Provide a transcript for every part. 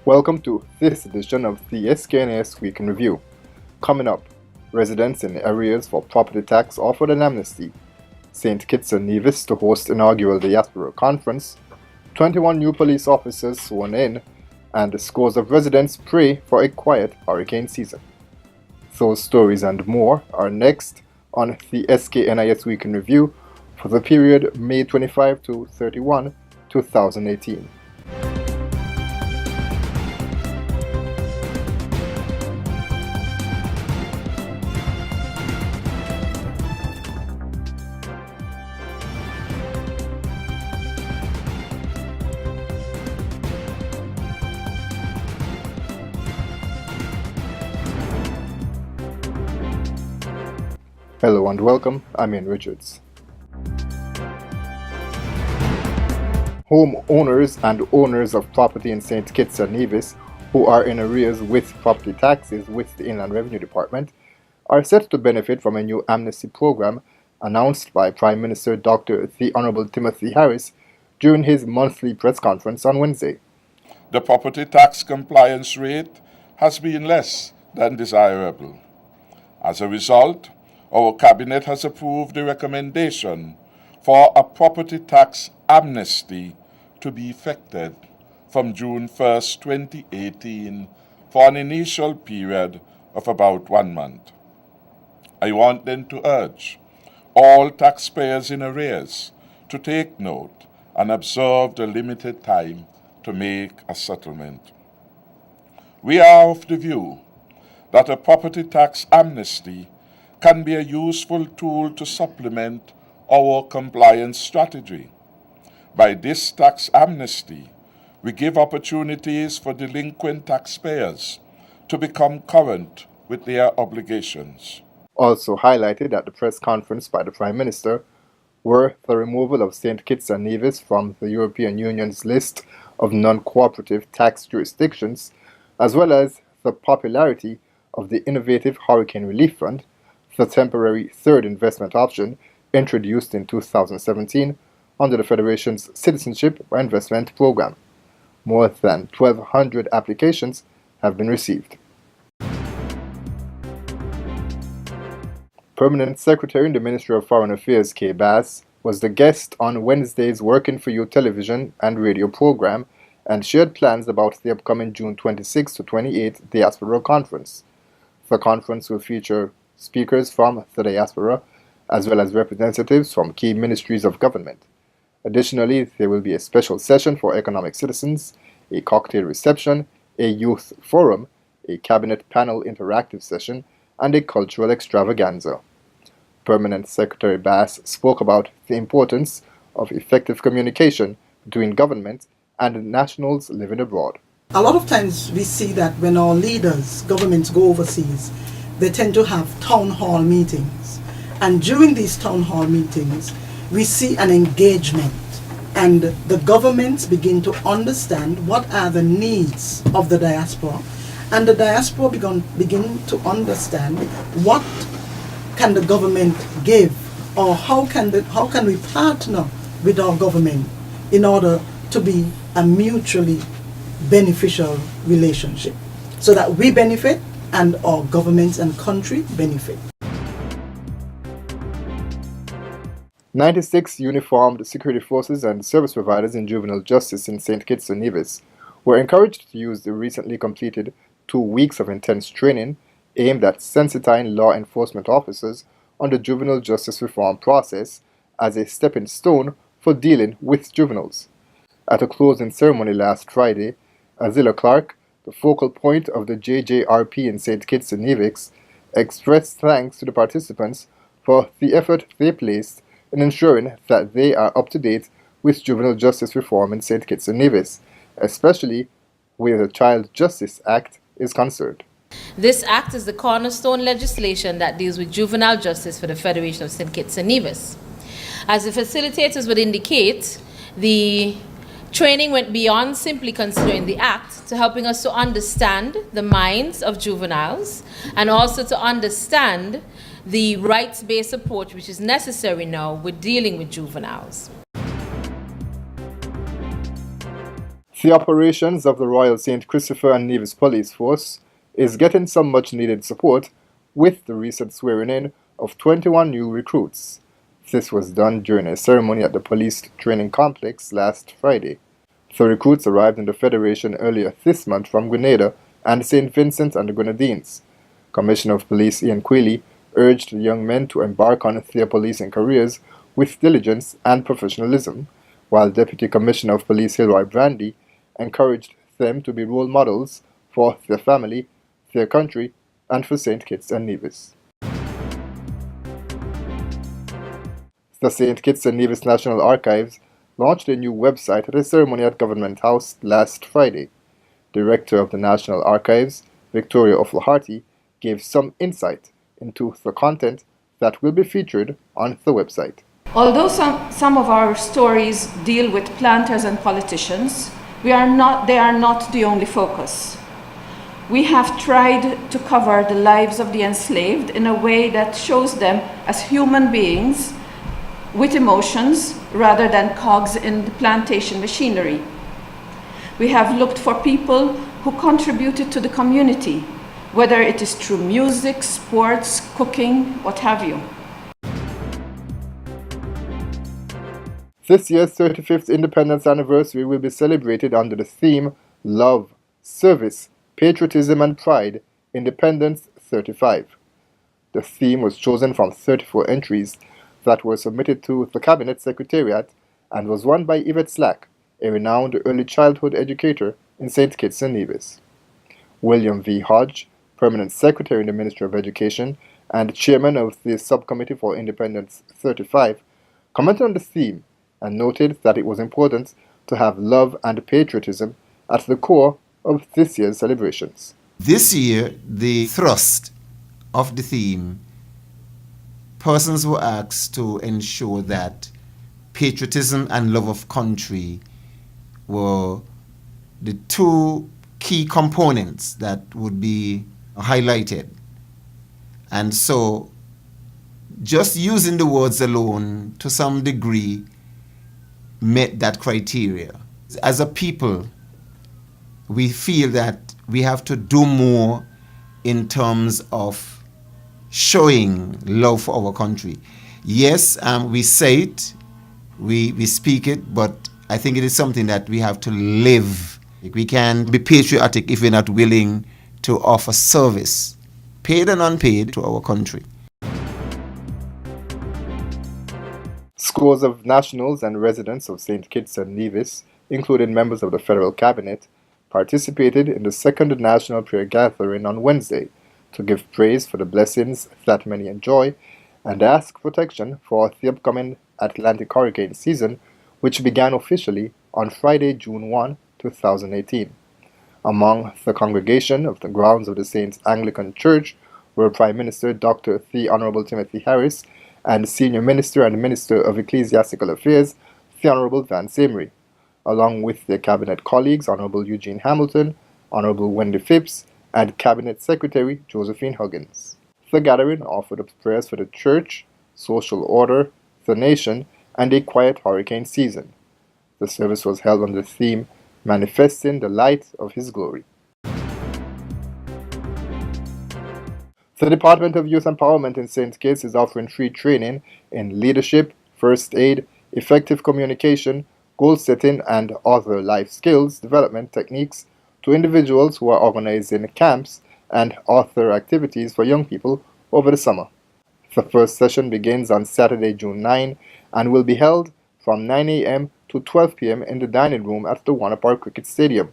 Welcome to this edition of the SKNIS Week in Review. Coming up, residents in areas for property tax offered an amnesty, St. Kitts and Nevis to host inaugural diaspora conference, 21 new police officers sworn in, and scores of residents pray for a quiet hurricane season. Those stories and more are next on the SKNIS Week in Review for the period May 25 to 31, 2018. Hello and welcome, I'm Ian Richards. Homeowners and owners of property in St. Kitts and Nevis who are in arrears with property taxes with the Inland Revenue Department are set to benefit from a new amnesty program announced by Prime Minister Dr. The Honorable Timothy Harris during his monthly press conference on Wednesday. The property tax compliance rate has been less than desirable. As a result, our Cabinet has approved a recommendation for a property tax amnesty to be effected from June 1st, 2018 for an initial period of about 1 month. I want then to urge all taxpayers in arrears to take note and observe the limited time to make a settlement. We are of the view that a property tax amnesty can be a useful tool to supplement our compliance strategy. By this tax amnesty, we give opportunities for delinquent taxpayers to become current with their obligations. Also highlighted at the press conference by the Prime Minister were the removal of St. Kitts and Nevis from the European Union's list of non-cooperative tax jurisdictions, as well as the popularity of the innovative Hurricane Relief Fund, the temporary third investment option introduced in 2017 under the Federation's Citizenship by Investment Program. More than 1,200 applications have been received. Permanent Secretary in the Ministry of Foreign Affairs Kay Bass was the guest on Wednesday's Working for You television and radio program and shared plans about the upcoming June 26 to 28 Diaspora Conference. The conference will feature speakers from the diaspora, as well as representatives from key ministries of government. Additionally, there will be a special session for economic citizens, a cocktail reception, a youth forum, a cabinet panel interactive session, and a cultural extravaganza. Permanent Secretary Bass spoke about the importance of effective communication between government and nationals living abroad. A lot of times we see that when our leaders, governments go overseas, they tend to have town hall meetings. And during these town hall meetings, we see an engagement. And the governments begin to understand what are the needs of the diaspora. And the diaspora begin to understand what can the government give, or how can we partner with our government in order to be a mutually beneficial relationship, so that we benefit and our governments and country benefit. 96 uniformed security forces and service providers in juvenile justice in St. Kitts and Nevis were encouraged to use the recently completed 2 weeks of intense training aimed at sensitizing law enforcement officers on the juvenile justice reform process as a stepping stone for dealing with juveniles. At a closing ceremony last Friday, Azilla Clark, the focal point of the JJRP in St. Kitts and Nevis, expressed thanks to the participants for the effort they placed in ensuring that they are up to date with juvenile justice reform in St. Kitts and Nevis, especially where the Child Justice Act is concerned. This act is the cornerstone legislation that deals with juvenile justice for the Federation of St. Kitts and Nevis. As the facilitators would indicate, the training went beyond simply considering the act to helping us to understand the minds of juveniles and also to understand the rights-based approach which is necessary now with dealing with juveniles. The operations of the Royal St. Christopher and Nevis Police Force is getting some much-needed support with the recent swearing-in of 21 new recruits. This was done during a ceremony at the police training complex last Friday. The recruits arrived in the Federation earlier this month from Grenada and St. Vincent and the Grenadines. Commissioner of Police Ian Quayle urged the young men to embark on their policing careers with diligence and professionalism, while Deputy Commissioner of Police Hilroy Brandy encouraged them to be role models for their family, their country, and for St. Kitts and Nevis. The St. Kitts and Nevis National Archives launched a new website at a ceremony at Government House last Friday. Director of the National Archives, Victoria O'Flaherty, gave some insight into the content that will be featured on the website. Although some of our stories deal with planters and politicians, they are not the only focus. We have tried to cover the lives of the enslaved in a way that shows them as human beings with emotions rather than cogs in the plantation machinery. We have looked for people who contributed to the community, whether it is through music, sports, cooking, what have you. This year's 35th Independence Anniversary will be celebrated under the theme Love, Service, Patriotism and Pride, Independence 35. The theme was chosen from 34 entries that were submitted to the Cabinet Secretariat and was won by Yvette Slack, a renowned early childhood educator in St. Kitts and Nevis. William V. Hodge, Permanent Secretary in the Ministry of Education and Chairman of the Subcommittee for Independence 35, commented on the theme and noted that it was important to have love and patriotism at the core of this year's celebrations. This year, the thrust of the theme, persons were asked to ensure that patriotism and love of country were the two key components that would be highlighted. And so, just using the words alone, to some degree, met that criteria. As a people, we feel that we have to do more in terms of showing love for our country. Yes, we say it, we speak it, but I think it is something that we have to live. We can't be patriotic if we're not willing to offer service, paid and unpaid, to our country. Scores of nationals and residents of St. Kitts and Nevis, including members of the federal cabinet, participated in the second national prayer gathering on Wednesday to give praise for the blessings that many enjoy and ask protection for the upcoming Atlantic hurricane season, which began officially on Friday, June 1, 2018. Among the congregation of the grounds of the Saints Anglican Church were Prime Minister Dr. The Honorable Timothy Harris and Senior Minister and Minister of Ecclesiastical Affairs, the Honorable Vance Amory, along with their cabinet colleagues Honorable Eugene Hamilton, Honorable Wendy Phipps, and Cabinet Secretary Josephine Huggins. The gathering offered up prayers for the church, social order, the nation, and a quiet hurricane season. The service was held under the theme Manifesting the Light of His Glory. The Department of Youth Empowerment in St. Kitts is offering free training in leadership, first aid, effective communication, goal setting, and other life skills development techniques to individuals who are organizing camps and other activities for young people over the summer. The first session begins on Saturday, June 9, and will be held from 9 a.m. to 12 p.m. in the dining room at the Warner Park Cricket Stadium.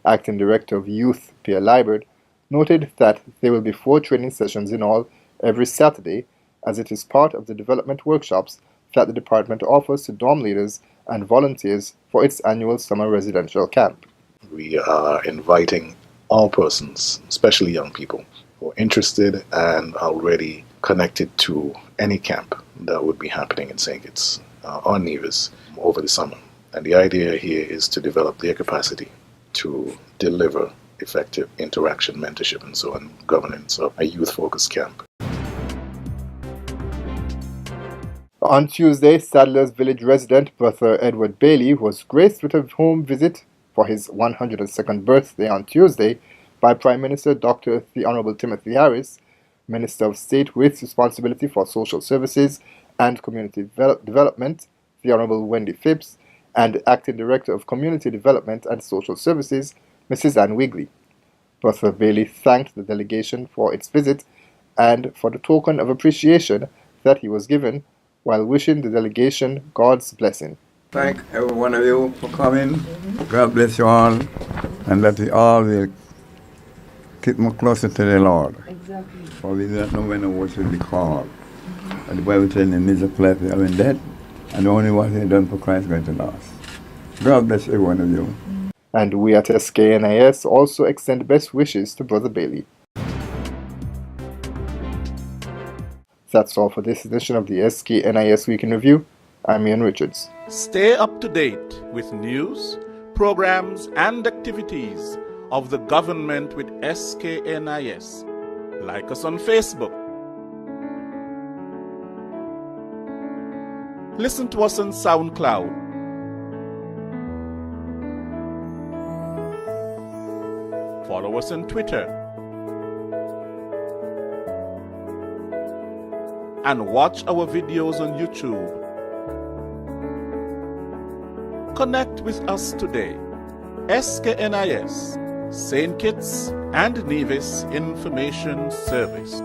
Acting Director of Youth, Pierre Liebert, noted that there will be 4 training sessions in all every Saturday, as it is part of the development workshops that the department offers to dorm leaders and volunteers for its annual summer residential camp. We are inviting all persons, especially young people, who are interested and already connected to any camp that would be happening in St. Kitts or Nevis over the summer. And the idea here is to develop their capacity to deliver effective interaction, mentorship, and so on, governance of a youth-focused camp. On Tuesday, Sadler's Village resident Brother Edward Bailey was graced with a home visit for his 102nd birthday on Tuesday by Prime Minister Dr. The Honorable Timothy Harris, Minister of State with responsibility for social services and community development, the Honorable Wendy Phipps, and Acting Director of Community Development and Social Services, Mrs. Ann Wigley. Brother Bailey thanked the delegation for its visit and for the token of appreciation that he was given, while wishing the delegation God's blessing. Thank every one of you for coming. God bless you all, and that we all will keep more closer to the Lord. Exactly. For we do not know when the words will be called. And the Bible tells in the midst of life, we are in death, and only what we have done for Christ is going to last. God bless every one of you. And we at SKNIS also extend best wishes to Brother Bailey. That's all for this edition of the SKNIS Week in Review. I'm Ian Richards. Stay up to date with news, programs, and activities of the government with SKNIS. Like us on Facebook. Listen to us on SoundCloud. Follow us on Twitter. And watch our videos on YouTube. Connect with us today. SKNIS, St. Kitts and Nevis Information Service.